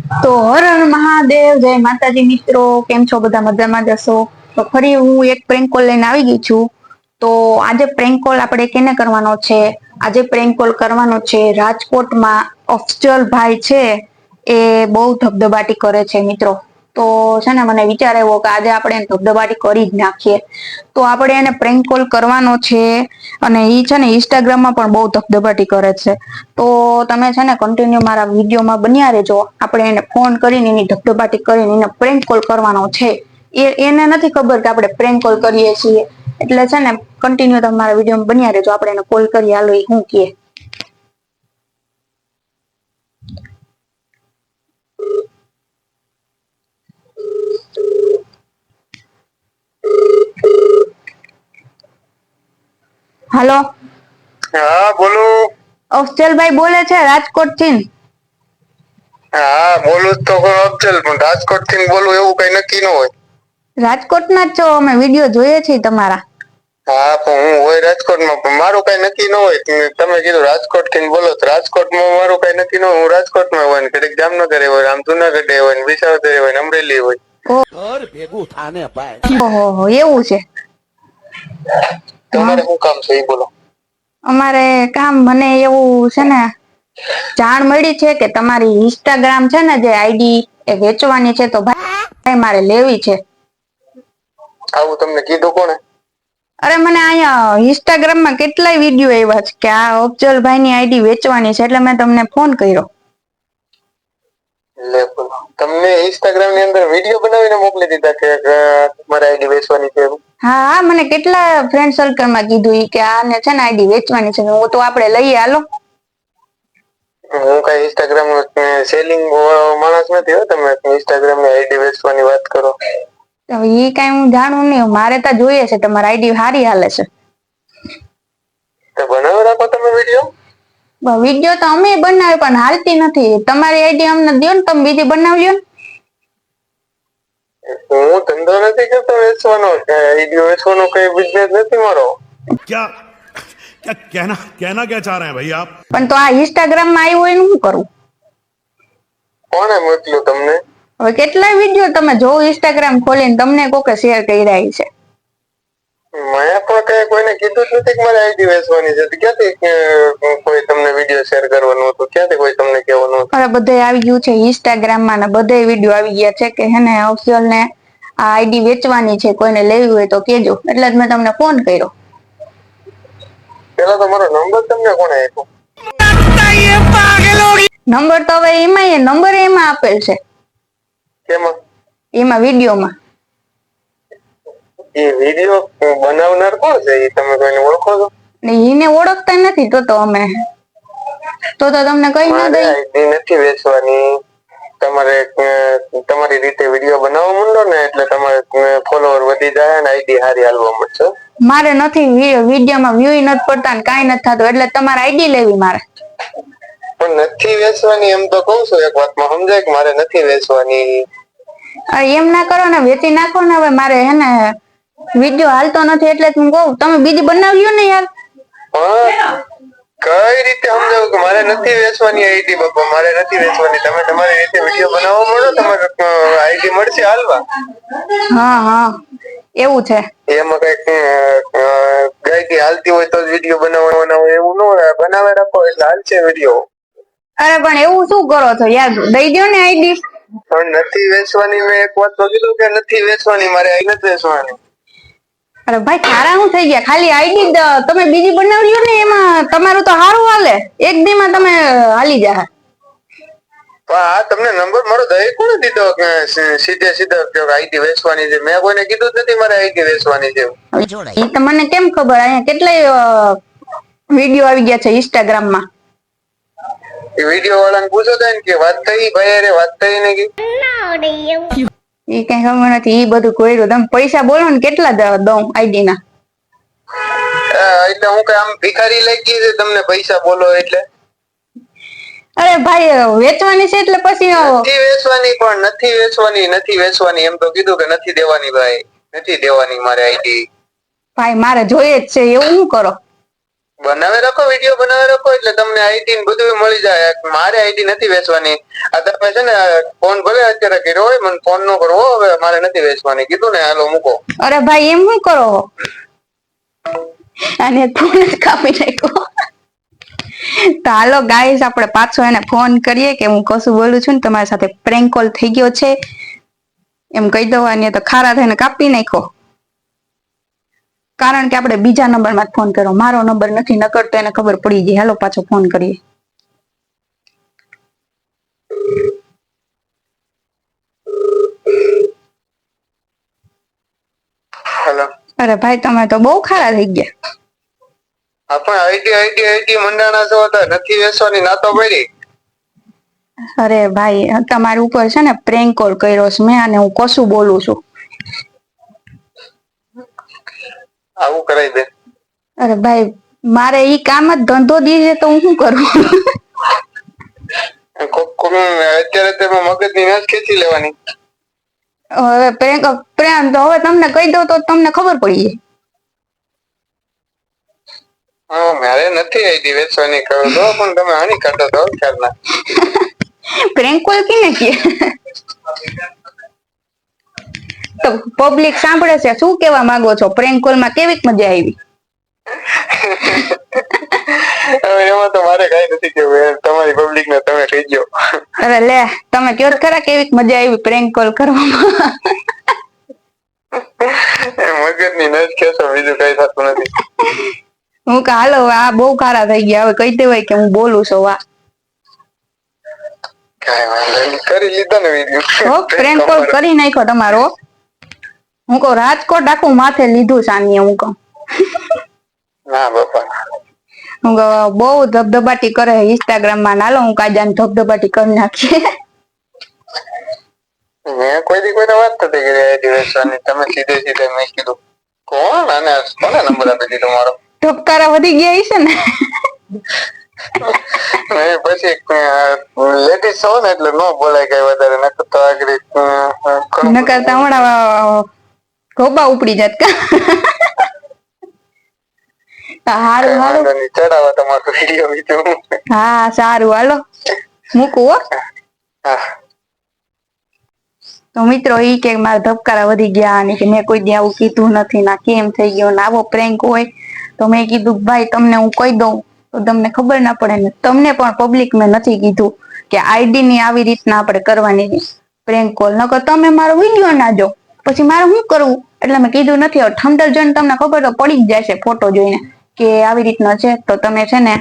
તો હર હર મહાદેવ, જય માતાજી મિત્રો. કેમ છો બધા? મજામાં જશો? તો ફરી હું એક પ્રેન્ક કોલ લઈને આવી ગઈ છું. તો આજે પ્રેન્ક કોલ આપણે કેને કરવાનો છે? આજે પ્રેન્ક કોલ કરવાનો છે રાજકોટમાં અફજલ ભાઈ છે એ બહુ ધબધબાટી કરે છે મિત્રો. તો છે ને મને વિચાર આવ્યો કે આજે આપણે ધબધબાટી કરી જ નાખીએ. તો આપણે એને પ્રેન્ક કોલ કરવાનો છે અને ઈ છે ને ઇન્સ્ટાગ્રામમાં પણ બહુ ધબધબાટી કરે છે. તો તમે છે ને કન્ટિન્યુ મારા વિડીયોમાં બન્યા રહેજો. આપણે એને ફોન કરીને એની ધબધબાટી કરીને એને પ્રેન્ક કોલ કરવાનો છે. એને નથી ખબર કે આપણે પ્રેન્ક કોલ કરીએ છીએ. એટલે છે ને કન્ટિન્યુ તમારા વિડીયોમાં બન્યા રહેજો. આપણે એને કોલ કરી હાલો એ શું કહે. હાલો. હા બોલો. અફજલભાઈ બોલે છે રાજકોટ થી. હા બોલું તો અફજલ, પણ રાજકોટ થી બોલું એવું કઈ નક્કી ન હોય. રાજકોટના જ છો, અમે વિડીયો જોઈએ છીએ તમારા. હા પણ હું હોય રાજકોટમાં, પણ મારું કઈ નક્કી ન હોય. તમે કીધું રાજકોટ થી બોલો તો રાજકોટમાં મારું કઈ નક્કી ન હોય. હું રાજકોટમાં હોય ને કડીક જામનગર હોય, આમ જુનાગઢ હોય ને વિસાવદર હોય ને અમરેલી હોય. ઘર ભેગું થાને ભાઈ. ઓહો એવું છે. હા તમારે શું કામ છે એ બોલો. અમારે કામ મને એવું છે ને જાણ મળી છે કે તમારી ઇન્સ્ટાગ્રામ છે ને જે આઈડી એ વેચવાની છે. તો ભાઈ મારે લેવી છે. આવું તમને કીધું કોને? અરે મને અહીંયા ઇન્સ્ટાગ્રામમાં કેટલાય વિડીયો આવ્યા છે કે આ અફજલભાઈ ની આઈડી વેચવાની છે, એટલે મેં તમને ફોન કર્યો. લે બોલો, તમને ઇન્સ્ટાગ્રામ ની અંદર વિડીયો બનાવીને મોકલી દીધા કે મારી આઈડી વેચવાની છે એવું? હા હા, મને કેટલા ફ્રેન્ડ સર્કલમાં કીધું કે આને છે ને આઈડી વેચવાની છે. તો આપણે લઈએ હાલો. હું કઈ ઇન્સ્ટાગ્રામ સેલિંગ માણસ નથી હો. તમે ઇન્સ્ટાગ્રામ ની આઈડી વેચવાની વાત કરો. એ કઈ હું જાણું નહી. મારે તો જોઈએ છે તમારી આઈડી સારી હાલે છે. તો બનાવી રાખો તમે વિડીયો. વિડીયો તો અમે બનાવ્યો પણ હાલતી નથી. તમારી આઈડી અમને દો ને, તમે બીજી બનાવ્યો ને. હું ધંધો નથી કરતો વેચવાનો, આઈડી વેચવાનો કઈ બિઝનેસ નથી મારો. क्या क्या कहना कहना क्या चाह रहे हैं भाई आप? પણ તો આ ઇન્સ્ટાગ્રામ માં આવ્યું હોય શું કરું? કોને મોકલ્યું તમને? હવે કેટલાય વિડીયો તમે જોવો ઇન્સ્ટાગ્રામ ખોલીને, તમને કોકે શેર કર્યા છે. મેં પણ કઈ કોઈને કીધું જ નથી કે મારે આઈડી વેચવાની છે. ક્યાંથી કોઈ તમને વિડીયો શેર કરવાનું હતું? ક્યાંથી કોઈ તમને કહેવાનું હતું? અરે બધે આવી ગયું છે ઇન્સ્ટાગ્રામ માં ને બધે વિડીયો આવી ગયા છે કે હેને અફઝલ ને આ આઈડી વેચવાની છે, કોઈને લેવી હોય તો કેજો. એટલે જ મેં તમને ફોન કર્યો. પેલા તો મારો નંબર તમને કોણે આપ્યો? નંબર તો હવે એમાં આપેલ છે. કેમાં? એમાં વિડીયોમાં. એ વિડીયો બનાવનાર કોણ છે? એ તમે કોઈને ઓળખો છો? ને એને ઓળખતા નથી તો અમે તો તમને કઈ ના મારે દઈ. આઈડી નથી વેચવાની. તમારે તમારી રીતે વિડીયો બનાવવા માંડો ને એટલે તમારે ફોલોવર વધી જાય ને આઈડી હારી હાલવા મળશે. મારે નથી વિડીયોમાં વ્યૂ નથી પડતા ને કાઈ નથી થતું, એટલે તમારે આઈડી લેવી મારે. પણ નથી વેચવાની એમ તો કઉ છું. એક વાતમાં સમજાય કે મારે નથી વેચવાની. અરે એમ ના કરો ને, વેચી નાખો ને. હવે મારે હે ને વિડીયો હાલતો નથી એટલે હું કહું તમે બીજી બનાવ્યો ને યાર. કઈ રીતે સમજાવું કે મારે નથી વેચવાની આઈડી? બાપા મારે નથી વેચવાની. તમે તમારી રીતે વિડીયો બનાવવા મળો, તમારે આઈડી મળશે હાલવા. હા હા એવું છે. એમાં કઈક ગાયકી હાલતી હોય તો વિડીયો બનાવવાના હોય એવું ન હોય. બનાવે રાખો એટલે હાલશે વિડીયો. અરે પણ એવું શું કરો છો યાર? દઈ દો ને આઈડી. પણ નથી વેચવાની. મેં એક વાત તો કીધું કે નથી વેચવાની. મારે આઈ નથી વેચવાની. અરે ભાઈ ખારા શું થઈ ગયા? ખાલી આઈડી તમે બીજી બનાવ્યો ને એમાં તમારું તો સારું હાલે. એક દી માં તમે હાલી જાય. આ તમને નંબર મારો દઈ કોને દીધો કે સીધે સીધા આઈડી વેચવાની છે? મેં કોઈને કીધું જ નથી મારે આઈડી વેચવાની છે. એ તો મને કેમ ખબર? અહીંયા કેટલાય વિડીયો આવી ગયા છે ઇન્સ્ટાગ્રામ માં. એ વિડીયો વાળાને પૂછો તો કે વાત થઈ ભાઈ અરે વાત થઈ ને કે એ કઈ ખબર નથી. એ બધું કોયરું. તમે પૈસા બોલો ને કેટલા દઉં આઈડી ના? એટલે હું કઈ આમ ભિખારી લઈ ગઈ છે તમને પૈસા બોલો એટલે? અરે ભાઈ વેચવાની છે એટલે પછી નથી વેચવાની. પણ નથી વેચવાની એમ તો કીધું કે નથી દેવાની. ભાઈ નથી દેવાની મારે આઈડી. ભાઈ મારે જોઈએ જ છે એવું શું કરો? બનાવી રાખો, વિડીયો બનાવી રાખો એટલે તમને આઈડી ને બધું મળી જાય. મારે આઈડી નથી વેચવાની. આ તમે છે ને ફોન ભલે અત્યારે કર્યો હોય, મને ફોન નો કરવો, હવે મારે નથી વેચવાની કીધું ને, હાલો મૂકો. અરે ભાઈ એમ શું કરો, અને ફોન જ કાપી નાખ્યો. તો હાલો ગાઈસ, આપણે પાછો એને ફોન કરીએ કે હું કશું બોલું છું ને તમારી સાથે પ્રેન્ક કોલ થઈ ગયો છે એમ કહી દઉં. અને તો ખારા થઈને કાપી નાખ્યો, કારણ કે આપણે બીજા નંબરમાં ફોન કર્યો, મારો નંબર નથી, નકર તો એને ખબર પડી ગઈ. હાલો પાછો ફોન કરીએ. હેલો. અરે ભાઈ તમે તો બહુ ખારા થઈ ગયા. આપણે આઈડી મંડાણા છો તો નથી વેચવાની ના તો પડી. અરે ભાઈ તમારી ઉપર છે ને પ્રેન્ક કોલ કર્યો છે મેં, અને હું કશું બોલું છું. આવું કરાઈ દે. અરે ભાઈ મારે ઈ કામ જ ધંધો દીધે તો હું શું કરું. અત્યારે તમે મગજની નસ ખેંચી લેવાની. હવે પ્રેમ તો હવે તમને કહી દઉં તો તમને ખબર પડી જાય. હા મારે નથી આઈડી વેચવાની કહો તો, પણ તમે હાની કાઢો તો ખ્યાલના. પ્રેન્ક કોલ કેને કે તો પબ્લિક સાંભળે છે, શું કેવા માંગો છો? પ્રેન્ક કોલ માં કેવી મજા આવી? હવે એમાં તો મારે કઈ નથી કેવું, તમારી પબ્લિક ને તમે કહી ગયો. અરે લે તમે કયો તો ખરા કેવી મજા આવી પ્રેન્ક કોલ કરવામાં. મગજની નસ ખેંચો, બીજું કઈ થતું નથી. હું કે હાલો આ બહુ ખારા થઈ ગયા, હવે કહી દેવાય કે હું બોલું છું. આ કઈ વાંધો નહીં, કરી લીધો ને વિડીયો. પ્રેન્ક કોલ કરી નાખ્યો તમારો. હું કહું રાજકોટ આખું માથે લીધું સાની. હું કહું ના બાપા, હું કહું બહુ ધબધબાટી કરે ઇન્સ્ટાગ્રામ માં. નાલો હું કાજાને ધબધબાટી કરી નાખીએ. મેં કોઈને વાત નથી કરી આઈડી વેચવાની. તમે સીધે મેં કીધું કોણ, અને કોને નંબર આપી દીધો મારો? ધબકારા વધી ગયા છે ને. પછી લેડીઝ છો ને એટલે નો બોલાય કઈ વધારે, નકર તો આગળ નકર તો હમણાં ગોબા ઉપડી જાત કા. હારું હારું ચડાવો તમારો વિડીયો બીજો. હા સારું હાલો મૂકું હો. તો મિત્રો ઈ કે મારા ધબકારા વધી ગયા, અને કે મેં કોઈ દી આવું કીધું નથી, ના કેમ થઈ ગયો ને આવો પ્રેન્ક હોય. તો મેં કીધું ભાઈ તમને હું કહી દઉં તો તમને ખબર ના પડે ને. તમને પણ પબ્લિક મેં નથી કીધું કે આઈડી ની આવી રીતના આપણે કરવાની પ્રેન્ક કોલ, નકર તમે મારો વિડીયો ના જો પછી મારે શું કરવું. એટલે મેં કીધું નથી. હવે થંબનેલ જોઈને તમને ખબર તો પડી જ જશે ફોટો જોઈને કે આવી રીતના છે. તો તમે છે ને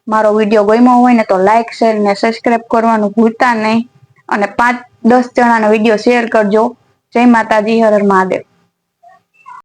મારો વિડીયો ગમ્યો હોય ને તો લાઈક શેર ને સબસ્ક્રાઇબ કરવાનું ભૂલતા નહીં, અને 5-10 જણાનો વિડીયો શેર કરજો. જય માતાજી, હર હર મહાદેવ.